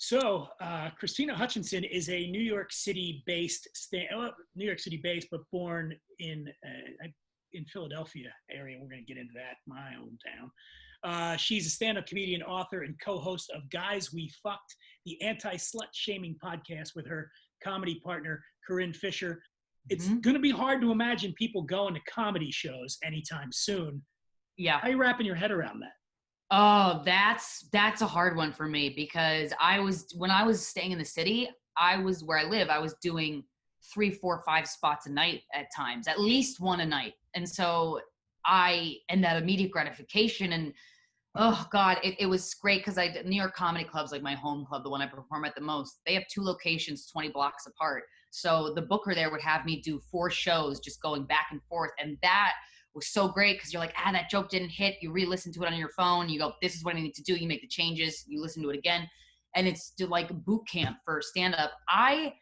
Krystyna Hutchinson is a New York City-based, but born in Philadelphia area. We're going to get into that, my hometown. She's a stand-up comedian, author, and co-host of Guys We Fucked, the anti-slut shaming podcast with her comedy partner, Corinne Fisher. It's going to be hard to imagine people going to comedy shows anytime soon. Yeah. How are you wrapping your head around that? Oh, that's a hard one for me because when I was staying in the city, where I live, I was doing 3, 4, 5 spots a night at times, at least one a night. And so and that immediate gratification and, oh God, it was great because New York comedy clubs, like my home club, the one I perform at the most, they have 2 locations, 20 blocks apart. So the booker there would have me do 4 shows just going back and forth. And that was so great because you're like, that joke didn't hit. You re-listen to it on your phone. You go, this is what I need to do. You make the changes. You listen to it again. And it's like boot camp for stand-up. I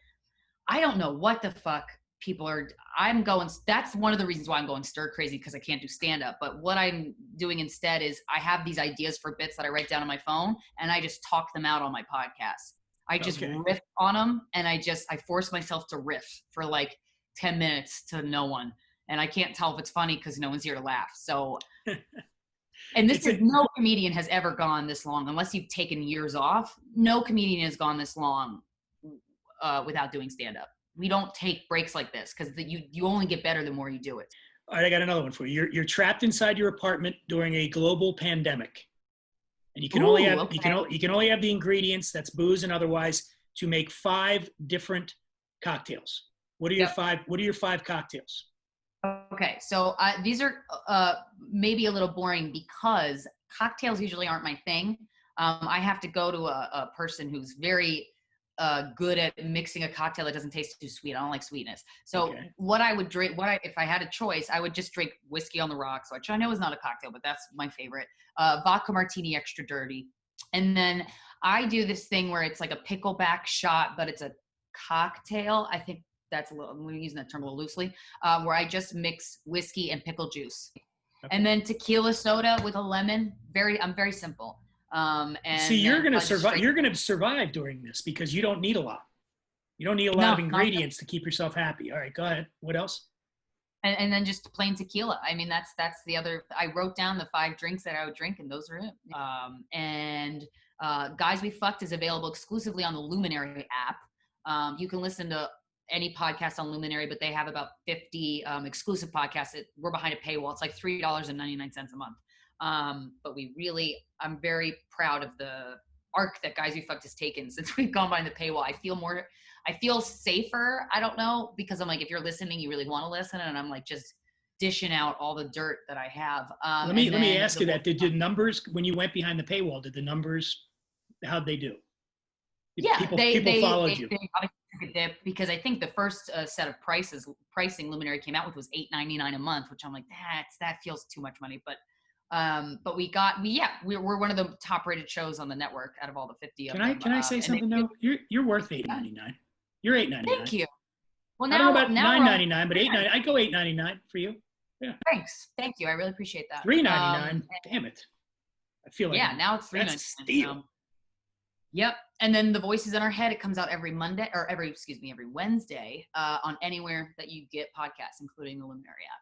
don't know what the fuck that's one of the reasons why I'm going stir crazy because I can't do stand-up. But what I'm doing instead is I have these ideas for bits that I write down on my phone and I just talk them out on my podcast. I just riff on them and I force myself to riff for like 10 minutes to no one. And I can't tell if it's funny because no one's here to laugh. So, and no comedian has ever gone this long, unless you've taken years off. No comedian has gone this long without doing stand-up. We don't take breaks like this because you only get better the more you do it. All right, I got another one for you. You're trapped inside your apartment during a global pandemic, and you can only have the ingredients, that's booze and otherwise, to make 5 different cocktails. What are your 5 cocktails? Okay, so these are maybe a little boring because cocktails usually aren't my thing. I have to go to a person who's very good at mixing a cocktail that doesn't taste too sweet. I don't like sweetness. So what I would drink, if I had a choice, I would just drink whiskey on the rocks, which I know is not a cocktail, but that's my favorite. Vodka martini extra dirty. And then I do this thing where it's like a pickleback shot, but it's a cocktail. I think that's I'm using that term a little loosely, where I just mix whiskey and pickle juice. Okay. And then tequila soda with a lemon. I'm very simple. And see, you're going to survive. You're going to survive during this because you don't need a lot. You don't need a lot of ingredients to keep yourself happy. All right, go ahead. What else? And then just plain tequila. I mean, that's the other. I wrote down the 5 drinks that I would drink, and those are it. Guys We Fucked is available exclusively on the Luminary app. You can listen to any podcast on Luminary, but they have about 50 exclusive podcasts that we're behind a paywall. It's like $3.99 a month. But I'm very proud of the arc that Guys We Fucked has taken since we've gone behind the paywall. I feel safer. I don't know, because I'm like, if you're listening, you really want to listen. And I'm like, just dishing out all the dirt that I have. Let me ask you that. Did the numbers, when you went behind the paywall, how'd they do? People followed you. Because I think the first set of pricing Luminary came out with was $8.99 a month, which I'm like, that feels too much money. But we're one of the top rated shows on the network out of all the 50 of them. Can I say something though? You're worth $8.99. You're $8.99. Thank you. Well, I don't know about $9.99, but $8.99. I'd go $8.99 for you. Yeah. Thanks. Thank you. I really appreciate that. $3.99. Damn it. I feel like now it's $3.99. That's a steal. Yep. And then The Voices in Our Head, it comes out every Wednesday on anywhere that you get podcasts, including the Luminary app.